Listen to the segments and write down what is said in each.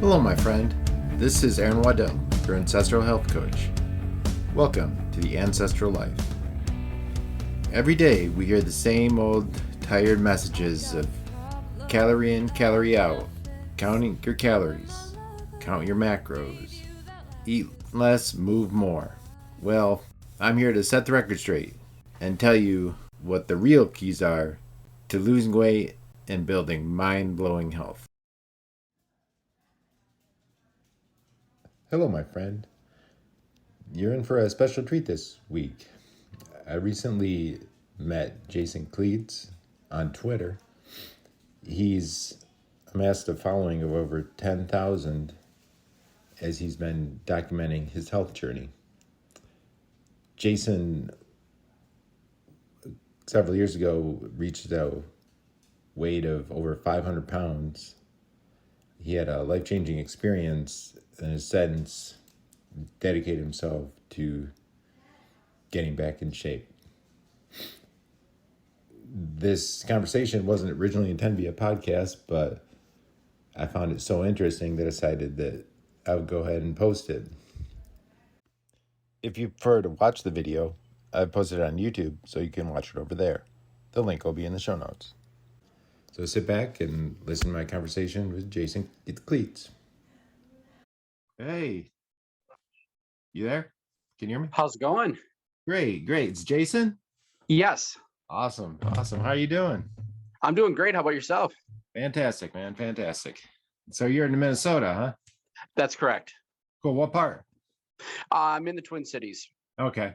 Hello, my friend. This is Aaron Waddell, your ancestral health coach. Welcome to the Ancestral Life. Every day we hear the same old tired messages of calorie in, calorie out, counting your calories, count your macros, eat less, move more. Well, I'm here to set the record straight and tell you what the real keys are to losing weight and building mind-blowing health. Hello, my friend. You're in for a special treat this week. I recently met Jason Klietz on Twitter. He's amassed a following of over 10,000 as he's been documenting his health journey. Jason, several years ago, reached a weight of over 500 pounds. He had a life-changing experience and has since dedicated himself to getting back in shape. This conversation wasn't originally intended to be a podcast, but I found it so interesting that I decided that I would go ahead and post it. If you prefer to watch the video, I've posted it on YouTube, so you can watch it over there. The link will be in the show notes. So sit back and listen to my conversation with Jason Klietz. Hey, you there? Can you hear me? How's it going? Great. It's Jason? Yes. Awesome. How are you doing? I'm doing great. How about yourself? Fantastic, man. Fantastic. So you're in Minnesota, huh? That's correct. Cool. What part? I'm in the Twin Cities. Okay.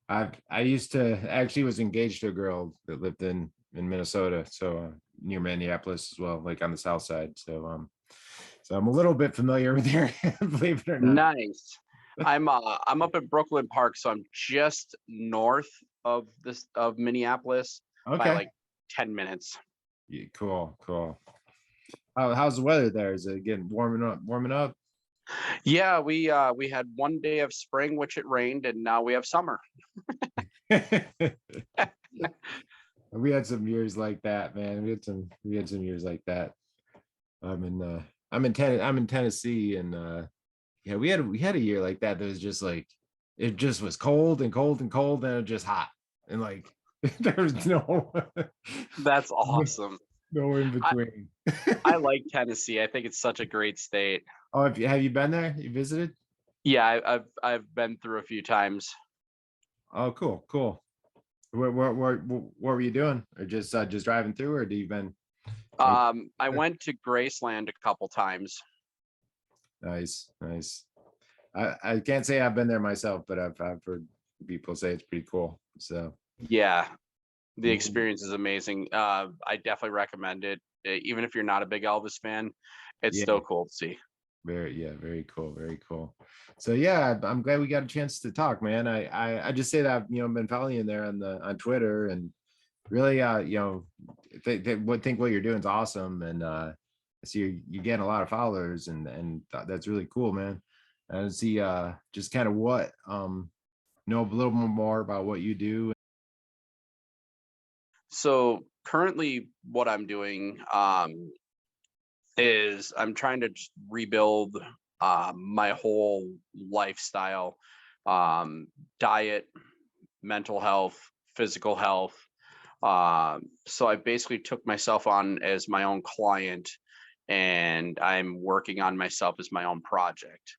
I used to actually was engaged to a girl that lived in Minnesota, so near Minneapolis as well, like on the south side. So I'm a little bit familiar with the area, believe it or not. Nice. I'm up at Brooklyn Park, so I'm just north of Minneapolis by like 10 minutes. Yeah, cool. How's the weather there? Is it getting warming up? Yeah, we had one day of spring, which it rained, and now we have summer. We had some years like that, man. We had some years like that. I'm in Tennessee, and yeah, we had a year like that was just like, it just was cold, and then it just hot, and like there was no That's awesome. No in between. I like Tennessee. I think it's such a great state. Oh, have you been there? You visited? Yeah, I've been through a few times. Oh, cool. What were you doing? Or just driving through, or do you been? I went to Graceland a couple times. Nice. I can't say I've been there myself, but I've heard people say it's pretty cool. So yeah, the experience is amazing. I definitely recommend it. Even if you're not a big Elvis fan, it's still cool to see. Very cool. So yeah, I'm glad we got a chance to talk, man. I just say that, I've been following you there on Twitter, and really think what you're doing is awesome, and I see you're getting a lot of followers, and that's really cool, man. And I see just kind of what know a little more about what you do. So currently what I'm doing is I'm trying to just rebuild my whole lifestyle, diet, mental health, physical health. So I basically took myself on as my own client, and I'm working on myself as my own project.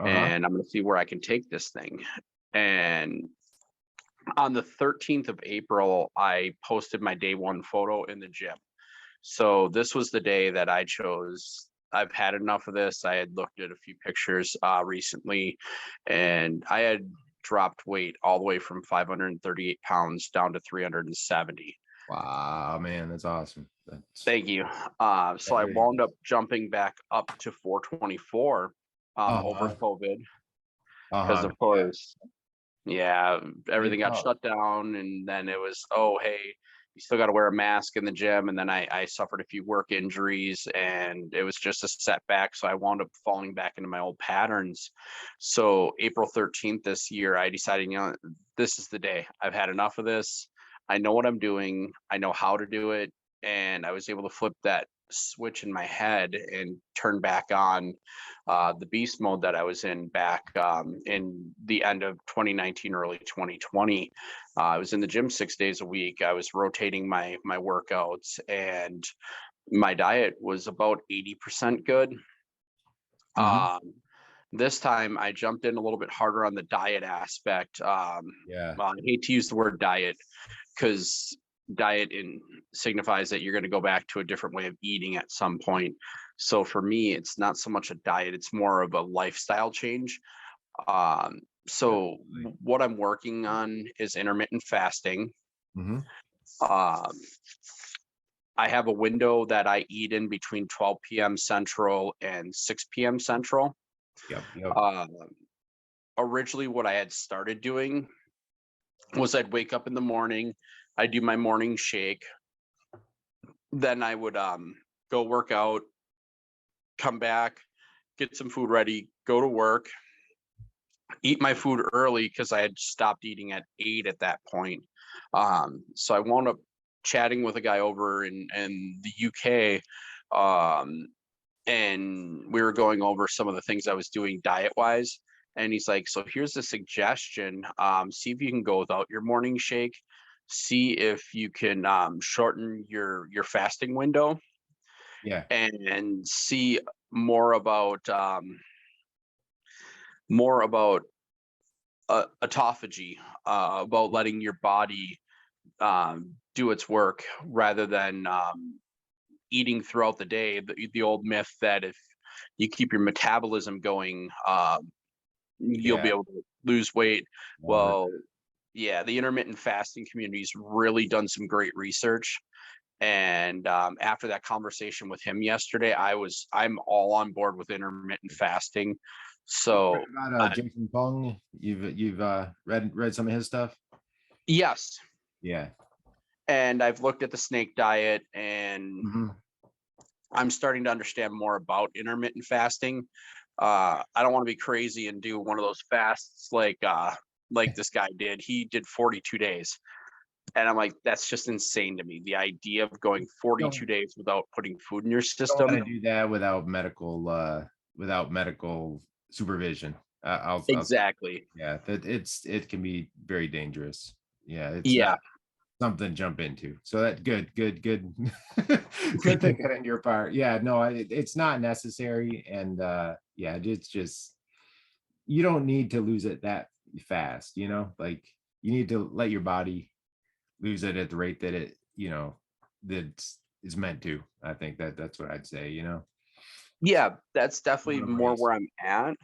And I'm going to see where I can take this thing. And on the 13th of April, I posted my day one photo in the gym. So this was the day that I chose. I've had enough of this. I had looked at a few pictures recently, and I had dropped weight all the way from 538 pounds down to 370. Wow, man, that's awesome. Thank you. So I wound up jumping back up to 424 over COVID, because of course, yeah, everything got shut down, and then it was, oh, hey, you still got to wear a mask in the gym. And then I suffered a few work injuries, and it was just a setback. So I wound up falling back into my old patterns. So April 13th this year, I decided, this is the day. I've had enough of this. I know what I'm doing. I know how to do it. And I was able to flip that switch in my head and turn back on the beast mode that I was in back in the end of 2019, early 2020. I was in the gym 6 days a week. I was rotating my workouts, and my diet was about 80% good. This time I jumped in a little bit harder on the diet aspect. Well, I hate to use the word diet because diet signifies that you're going to go back to a different way of eating at some point. So for me, it's not so much a diet, it's more of a lifestyle change. So what I'm working on is intermittent fasting. I have a window that I eat in between 12 p.m. Central and 6 p.m. Central. Originally, what I had started doing was I'd wake up in the morning, I'd do my morning shake, then I would go work out, come back, get some food ready, go to work, eat my food early because I had stopped eating at 8 at that point. So I wound up chatting with a guy over in the UK, and we were going over some of the things I was doing diet wise. And he's like, so here's a suggestion. See if you can go without your morning shake. See if you can shorten your fasting window. And see more about autophagy, about letting your body do its work rather than eating throughout the day. The old myth that if you keep your metabolism going, you'll be able to lose weight. Well, yeah, the intermittent fasting community's really done some great research. And after that conversation with him yesterday, I'm all on board with intermittent fasting. So about Jason Fung, you've read some of his stuff? Yes. Yeah. And I've looked at the snake diet, and I'm starting to understand more about intermittent fasting. I don't want to be crazy and do one of those fasts like this guy did. He did 42 days. And I'm like, that's just insane to me. The idea of going 42 days without putting food in your system. Don't want to do that without medical supervision. Exactly. It can be very dangerous. It's not something to jump into. So that good thinking on your part. It's not necessary. And it's just, you don't need to lose it that fast, like you need to let your body lose it at the rate that it, that is meant to. I think that's what I'd say, Yeah, that's definitely more where I'm at.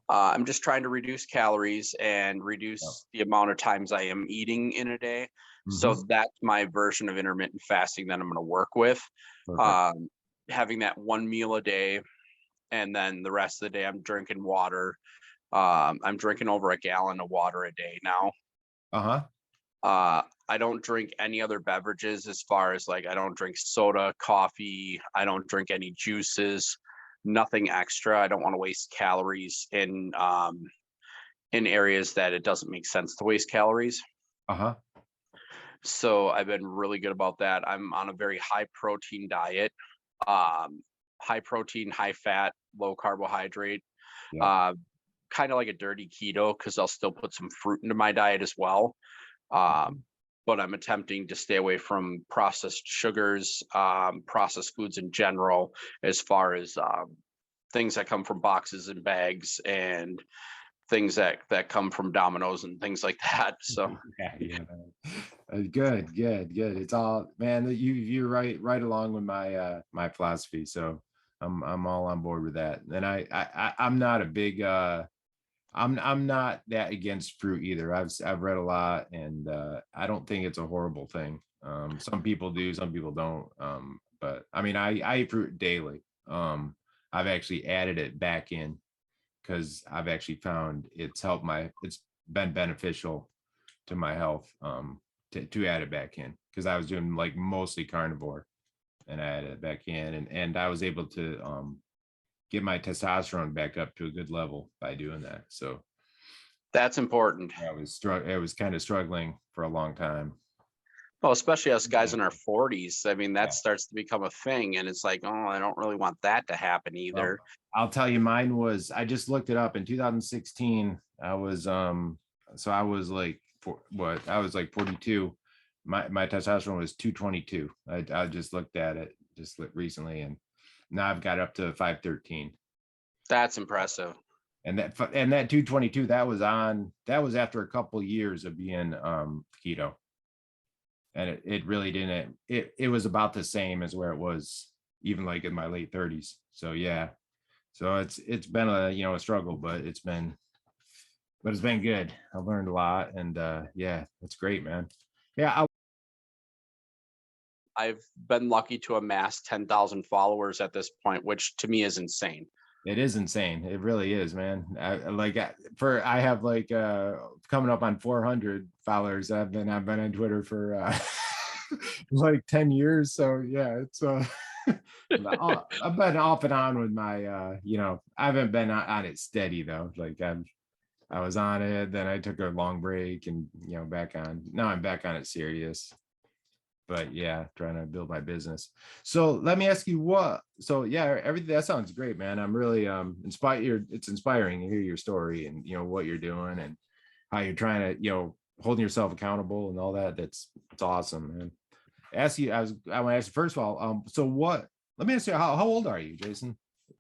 I'm just trying to reduce calories and reduce the amount of times I am eating in a day. So that's my version of intermittent fasting that I'm going to work with. Having that one meal a day, and then the rest of the day I'm drinking water. I'm drinking over a gallon of water a day now. I don't drink any other beverages, as far as like, I don't drink soda, coffee. I don't drink any juices, nothing extra. I don't want to waste calories in areas that it doesn't make sense to waste calories. So I've been really good about that. I'm on a very high protein diet, high protein, high fat, low carbohydrate, kind of like a dirty keto, because I'll still put some fruit into my diet as well. But I'm attempting to stay away from processed sugars, processed foods in general, as far as things that come from boxes and bags, and things that come from Domino's and things like that. So good. It's all, man, you're right along with my my philosophy. So I'm all on board with that. And I'm not a big I'm not that against fruit either. I've read a lot, and I don't think it's a horrible thing. Some people do, some people don't. But I mean, I eat fruit daily. I've actually added it back in because I've actually found it's been beneficial to my health to add it back in, because I was doing like mostly carnivore, and I added it back in, and I was able to get my testosterone back up to a good level by doing that. So that's important. I was kind of struggling for a long time. Well, especially us guys in our 40s. I mean, that Yeah. starts to become a thing, and it's like, oh, I don't really want that to happen either. I'll tell you, mine was, I just looked it up in 2016. I was so I was like I was like 42. My testosterone was 222. I just looked at it just recently, and now I've got up to 513. That's impressive. And that 222, that was after a couple years of being keto. And it really didn't, it was about the same as where it was even like in my late 30s. So yeah. So it's been a struggle, but it's been good. I've learned a lot, and yeah, it's great, man. Yeah. I've been lucky to amass 10,000 followers at this point, which to me is insane. It is insane. It really is, man. I have like coming up on 400 followers. I've been on Twitter for like 10 years. So yeah, it's I've been off and on with my I haven't been on it steady though. Like I was on it, then I took a long break, and back on. Now I'm back on it serious. But yeah, trying to build my business. So let me ask you everything that sounds great, man. I'm really inspired. It's inspiring to hear your story and what you're doing and how you're trying to holding yourself accountable and all that. It's awesome, man. I want to ask you first of all, let me ask you, how old are you, Jason?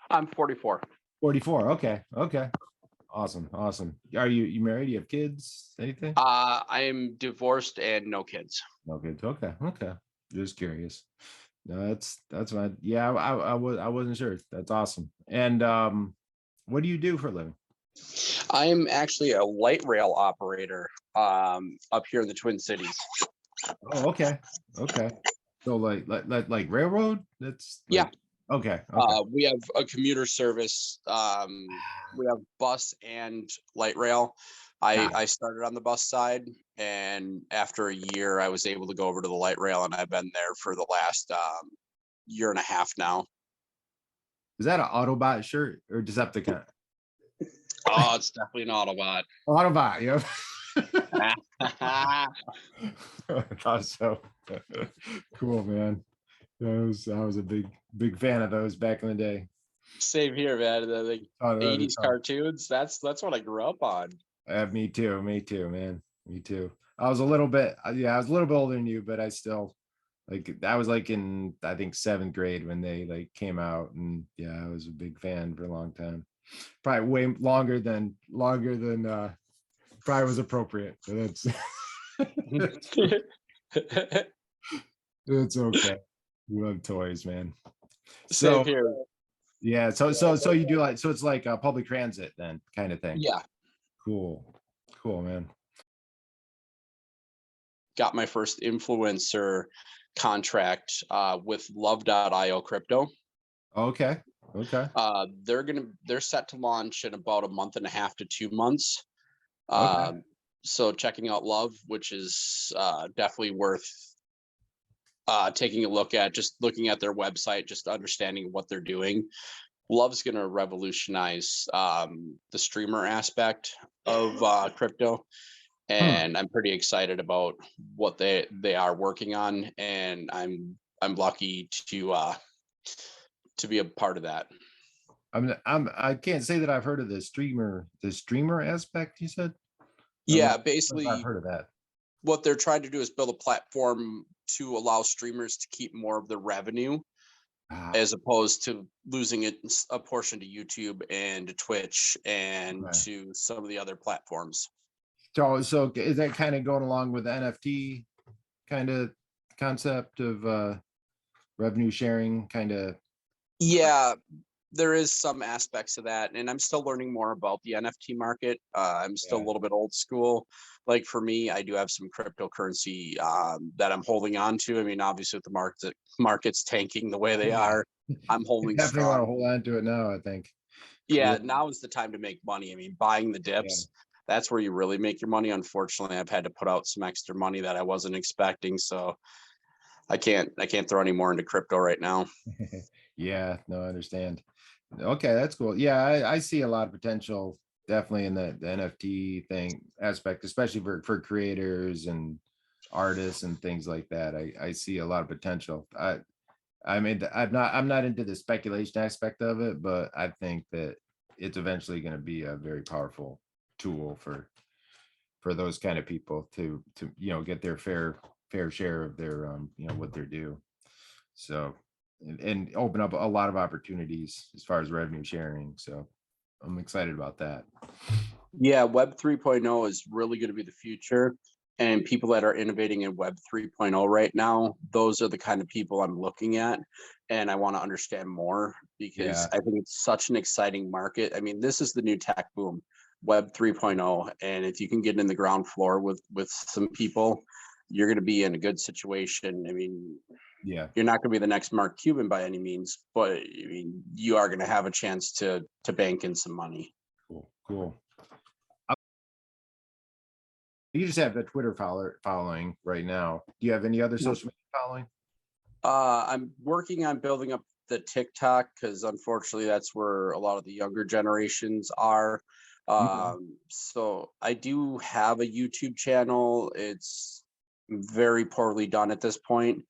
I'm 44. 44. Okay. Awesome. Are you married? Do you have kids? Anything? I am divorced and no kids. No kids. Okay. Just curious. No, that's fine. Yeah, I wasn't sure. That's awesome. And what do you do for a living? I am actually a light rail operator up here in the Twin Cities. Oh, okay. So like railroad? That's yeah. Okay. We have a commuter service. We have bus and light rail. I started on the bus side, and after a year, I was able to go over to the light rail, and I've been there for the last year and a half now. Is that an Autobot shirt or Decepticon? Oh, it's definitely an Autobot. Autobot, yeah. I thought so. Cool, man. I was a big fan of those back in the day. Same here, man. The 80s cartoons. That's what I grew up on. Me too, man. Me too. I was a little bit older than you, but I still I was like in, I think, 7th grade when they like came out, and yeah, I was a big fan for a long time. Probably way longer than probably was appropriate. But that's it's okay. We love toys, man. Same here. Yeah. So you do it's like a public transit then kind of thing. Yeah. Cool, man. Got my first influencer contract with Loveio crypto. Okay. They're set to launch in about a month and a half to 2 months. So checking out Love, which is definitely worth taking a look at, just looking at their website, just understanding what they're doing. Love's going to revolutionize the streamer aspect of crypto, and I'm pretty excited about what they are working on, and I'm lucky to be a part of that. I can't say that I've heard of the streamer aspect, you said? Yeah, basically I've heard of that. What they're trying to do is build a platform to allow streamers to keep more of the revenue, as opposed to losing a portion to YouTube and to Twitch and to some of the other platforms. So is that kind of going along with the NFT kind of concept of revenue sharing kind of? Yeah, there is some aspects of that, and I'm still learning more about the NFT market. I'm still a little bit old school. Like for me, I do have some cryptocurrency that I'm holding on to. I mean, obviously with the market's tanking the way they are, I'm holding definitely strong. Want to hold on to it now, I think. Yeah, now is the time to make money. I mean, buying the dips, that's where you really make your money. Unfortunately, I've had to put out some extra money that I wasn't expecting, so I can't throw any more into crypto right now. Yeah, no, I understand. Okay, that's cool. Yeah, I see a lot of potential definitely in the NFT thing aspect, especially for creators and artists and things like that. I see a lot of potential. I'm not into the speculation aspect of it, but I think that it's eventually going to be a very powerful tool for those kind of people to get their fair share of their what they're due. So and open up a lot of opportunities as far as revenue sharing. So I'm excited about that. Yeah, Web 3.0 is really going to be the future. And people that are innovating in Web 3.0 right now, those are the kind of people I'm looking at. And I want to understand more because I think it's such an exciting market. I mean, this is the new tech boom, Web 3.0. And if you can get in the ground floor with some people, you're going to be in a good situation. I mean, you're not going to be the next Mark Cuban by any means, but I mean, you are going to have a chance to bank in some money. Cool. You just have a Twitter following right now. Do you have any other social media following? I'm working on building up the TikTok because unfortunately that's where a lot of the younger generations are. So I do have a YouTube channel. It's very poorly done at this point.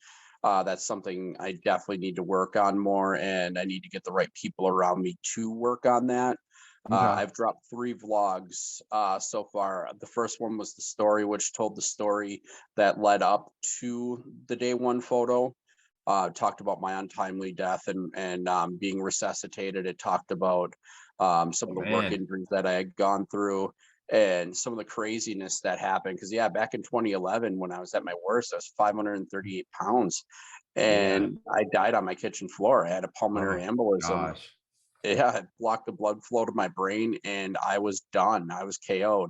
That's something I definitely need to work on more, and I need to get the right people around me to work on that. I've dropped 3 vlogs so far. The first one was the story, which told the story that led up to the day 1 photo. Talked about my untimely death and being resuscitated. It talked about some of the work injuries that I had gone through and some of the craziness that happened. Because back in 2011, when I was at my worst, I was 538 pounds, and I died on my kitchen floor. I had a pulmonary embolism. Gosh. It blocked the blood flow to my brain, and I was done. I was KO'd.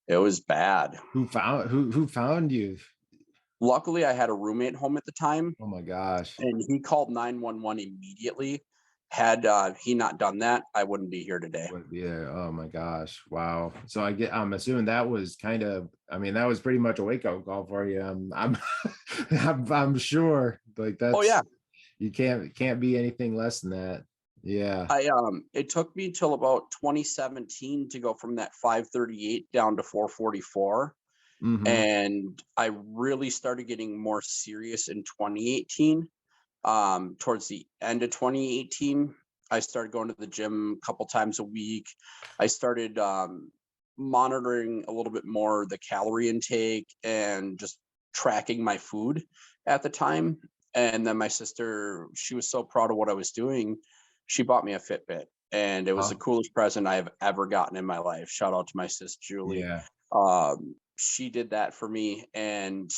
It was bad. Who found you? Luckily, I had a roommate home at the time. Oh my gosh. And he called 911 immediately. Had he not done that, I wouldn't be here today. Yeah. Oh my gosh. Wow. So I'm assuming that was that was pretty much a wake-up call for you. I'm sure. Like that's. Oh yeah. You can't be anything less than that. Yeah. It took me till about 2017 to go from that 538 down to 444. And I really started getting more serious in 2018. Towards the end of 2018, I started going to the gym a couple times a week. I started monitoring a little bit more the calorie intake and just tracking my food at the time. And then my sister, she was so proud of what I was doing. She bought me a Fitbit, and it was the coolest present I've ever gotten in my life. Shout out to my sis, Julie. She did that for me, and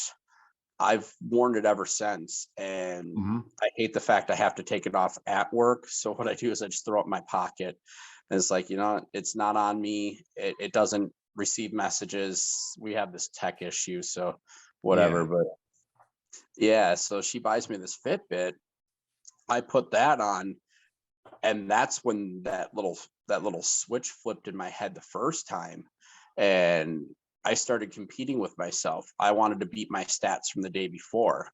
I've worn it ever since. And I hate the fact I have to take it off at work. So what I do is I just throw it in my pocket. And it's like, it's not on me. It doesn't receive messages. We have this tech issue, so whatever. But so she buys me this Fitbit. I put that on, and that's when that little switch flipped in my head the first time. And I started competing with myself. I wanted to beat my stats from the day before.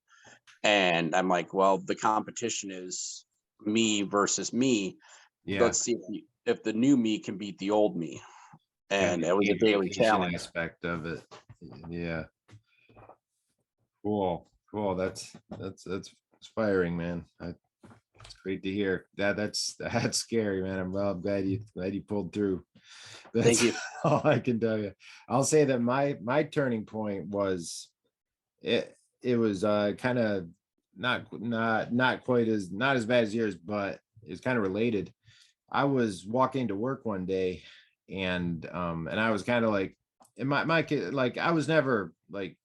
And I'm like, well, the competition is me versus me. Let's see if the new me can beat the old me. And it was a daily challenge aspect of it. Yeah. Cool. That's inspiring, man. It's great to hear. That's scary, man. I'm glad you pulled through. That's Thank you. all I can tell you. I'll say that my turning point was it was kind of not as bad as yours, but it's kind of related. I was walking to work one day, and I was kind of like, in my kid, like I was never like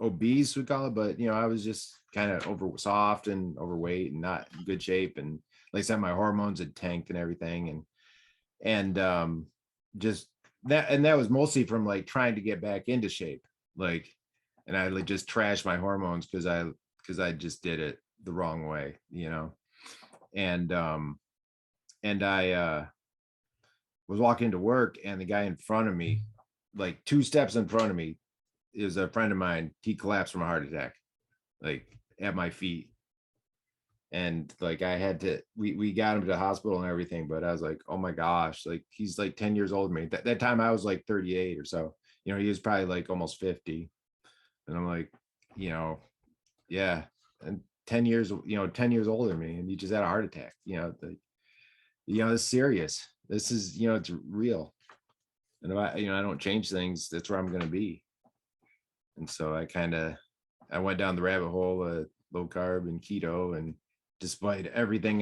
obese, we call it, but I was just kind of soft and overweight and not in good shape, and like I said, my hormones had tanked and everything, and just that was mostly from like trying to get back into shape, like, and I like just trashed my hormones because I just did it the wrong way, and I was walking to work, and the guy in front of me, like 2 steps in front of me, is a friend of mine. He collapsed from a heart attack, like at my feet. And like I had to, we got him to the hospital and everything, but I was like, oh my gosh, like he's like 10 years older than me. That time I was like 38 or so, he was probably like almost 50. And I'm like, yeah, and 10 years, 10 years older than me, and he just had a heart attack. It's serious. This is, it's real. And if I don't change things, that's where I'm going to be. And so I went down the rabbit hole of low carb and keto, and despite everything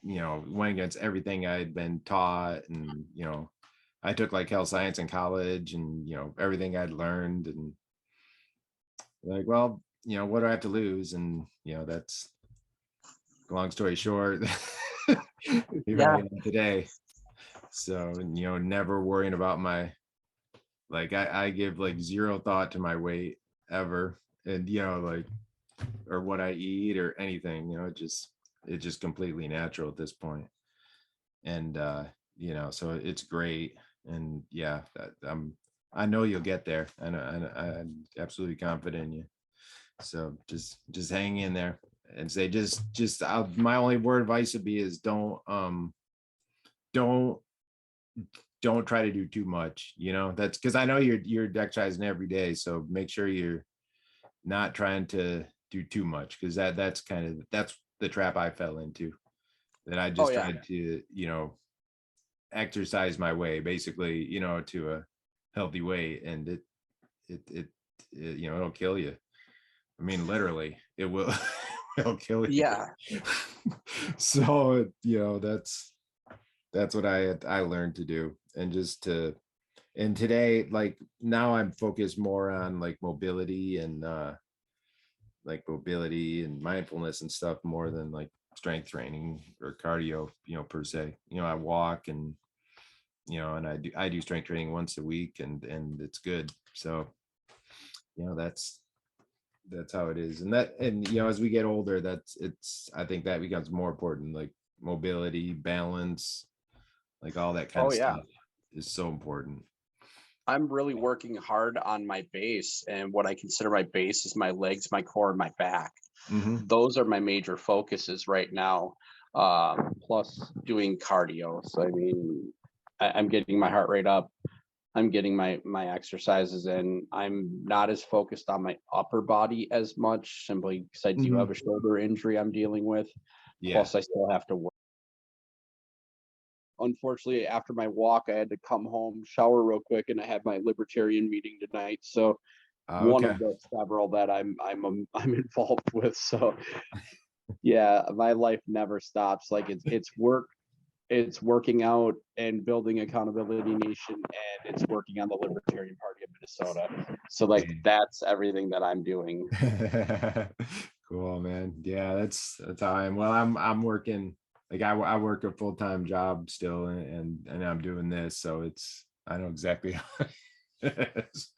went against everything I'd been taught, and I took like health science in college, and everything I'd learned, and like, well, what do I have to lose? And that's, long story short, here I am today. So, never worrying about my, like, I give like zero thought to my weight ever, and like, or what I eat or anything. It's just completely natural at this point. And so it's great. And yeah, I know you'll get there, and I'm absolutely confident in you. So just hang in there, and say, my only word of advice would be is don't try to do too much. That's because I know you're exercising every day, so make sure you're not trying to do too much, because that's the trap I fell into, that I just tried to exercise my way basically to a healthy weight, and it'll kill you. I mean, literally, it will. It'll kill you. Yeah. So that's what I learned to do, and today, like, now I'm focused more on like mobility and mindfulness and stuff, more than like strength training or cardio, per se. I walk, and and I do strength training once a week, and it's good. So that's how it is. And as we get older, I think that becomes more important, like mobility, balance, like all that kind of stuff is so important. I'm really working hard on my base, and what I consider my base is my legs, my core, and my back. Mm-hmm. Those are my major focuses right now, plus doing cardio. So I mean, I'm getting my heart rate up, I'm getting my exercises in. I'm not as focused on my upper body as much, simply because I do have a shoulder injury I'm dealing with. Plus, I still have to work. Unfortunately, after my walk, I had to come home, shower real quick, and I had my Libertarian meeting tonight. So one of the several that I'm involved with. So yeah, my life never stops. Like it's work, it's working out and building Accountability Nation, and it's working on the Libertarian Party of Minnesota. So like that's everything that I'm doing. Cool, man. Yeah, that's how I am. Well, I'm working, like I work a full-time job still, and I'm doing this, so I know exactly how it is.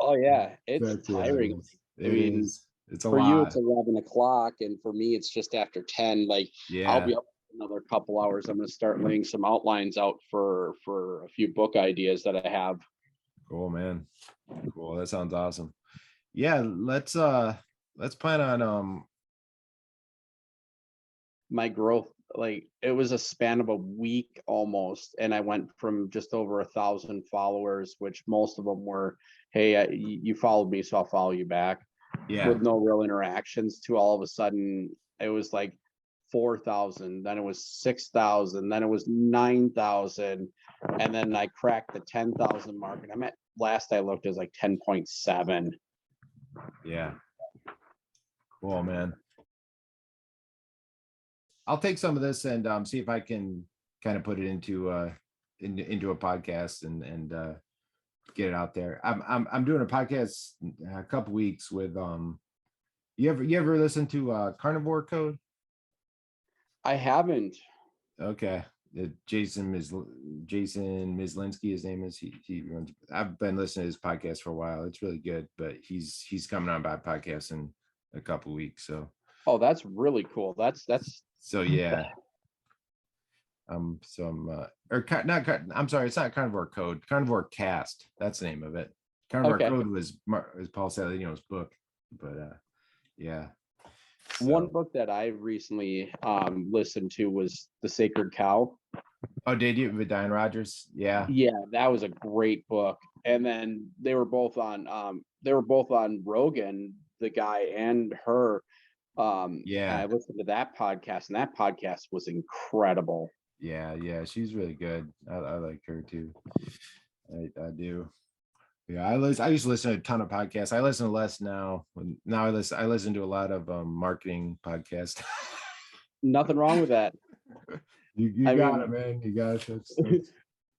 Oh yeah, it's tiring. It is. It's a for lot. you it's 11 o'clock, and for me it's just after 10. Like I'll be up another couple hours. I'm going to start laying some outlines out for a few book ideas that I have. Cool, man. Cool. That sounds awesome. Yeah, let's plan on my growth. Like it was a span of a week almost, and I went from just over 1,000 followers, which most of them were, hey, you followed me, so I'll follow you back, with no real interactions, to all of a sudden it was like 4,000, then it was 6,000, then it was 9,000, and then I cracked the 10,000 mark, and I'm at, last I looked, is like 10.7. Yeah. Cool, man. I'll take some of this and see if I can kind of put it into a podcast and get it out there. I'm doing a podcast in a couple weeks with you ever listen to Carnivore Code? I haven't. Okay. Jason Mislinski, his name is. He runs. I've been listening to his podcast for a while. It's really good, but he's coming on by podcast in a couple weeks. So. Oh, that's really cool. That's. So yeah. I'm sorry, it's not Carnivore Code. Carnivore Cast. That's the name of it. Carnivore Code was Paul Saladino's book, but yeah. So. One book that I recently listened to was The Sacred Cow. Oh, did you? With Diane Rogers? Yeah. Yeah, that was a great book. And then they were both on they were both on Rogan, the guy and her. And Yeah. I listened to that podcast, and that podcast was incredible. Yeah, she's really good. I like her too. I do. Yeah, I used to listen to a ton of podcasts. I listen to less now. Now I listen to a lot of marketing podcasts. Nothing wrong with that. You I got mean, it, man. You got it.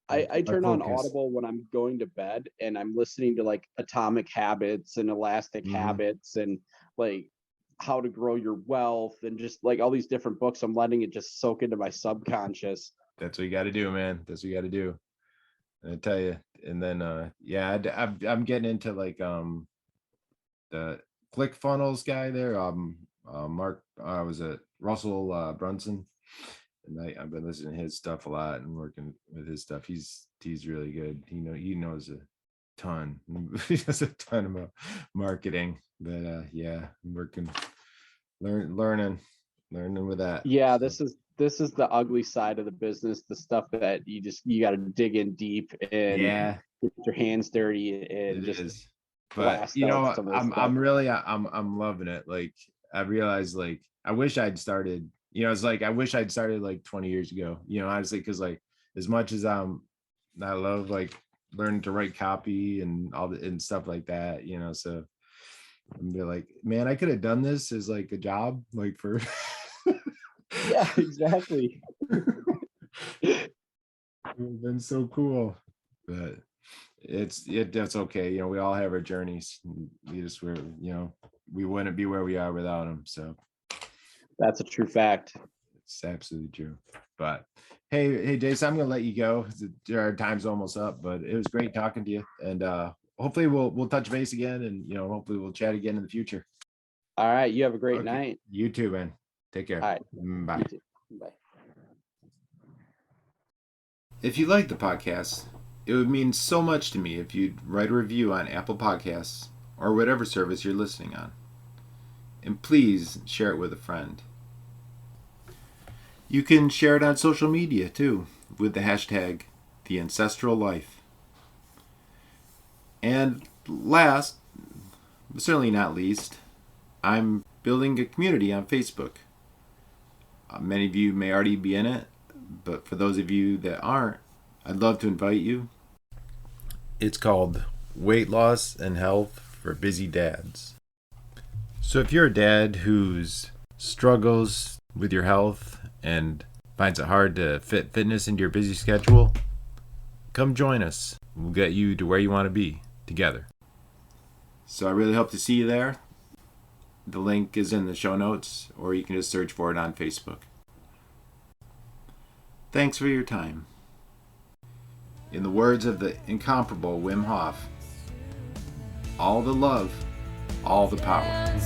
I my turn on focus. Audible when I'm going to bed, and I'm listening to like Atomic Habits and Elastic Habits and like How to Grow Your Wealth and just like all these different books. I'm letting it just soak into my subconscious. That's what you got to do, man. That's what you got to do. I tell you. And then yeah, I'm getting into like the ClickFunnels guy there. Mark was it Russell Brunson, and I've been listening to his stuff a lot and working with his stuff. He's really good. He knows a ton. He does a ton of marketing. But yeah, I'm working, learning with that. Yeah, So, this is the ugly side of the business, the stuff that you got to dig in deep and yeah, get your hands dirty and it just is. But blast out some of the stuff. I'm really I'm loving it. Like I realized like I wish I'd started, it's like I wish I'd started like 20 years ago, honestly, because like as much as I love like learning to write copy and all the and stuff like that, so I'm be like, man, I could have done this as like a job, like for Yeah, exactly. it would have been so cool. But that's okay. We all have our journeys. We just we wouldn't be where we are without them. So That's a true fact. it's absolutely true. But hey, Jason, I'm gonna let you go. Our time's almost up, but it was great talking to you. And hopefully we'll touch base again, and hopefully we'll chat again in the future. All right, you have a great night. You too, man. Take care. All right. Bye. You too. Bye. If you like the podcast, it would mean so much to me if you'd write a review on Apple Podcasts or whatever service you're listening on. And please share it with a friend. You can share it on social media too, with the hashtag #TheAncestralLife. And last, but certainly not least, I'm building a community on Facebook. Many of you may already be in it, but for those of you that aren't, I'd love to invite you. It's called Weight Loss and Health for Busy Dads. So if you're a dad who's struggles with your health and finds it hard to fit fitness into your busy schedule, come join us. We'll get you to where you want to be together. So I really hope to see you there. The link is in the show notes, or you can just search for it on Facebook. Thanks for your time. In the words of the incomparable Wim Hof, all the love, all the power.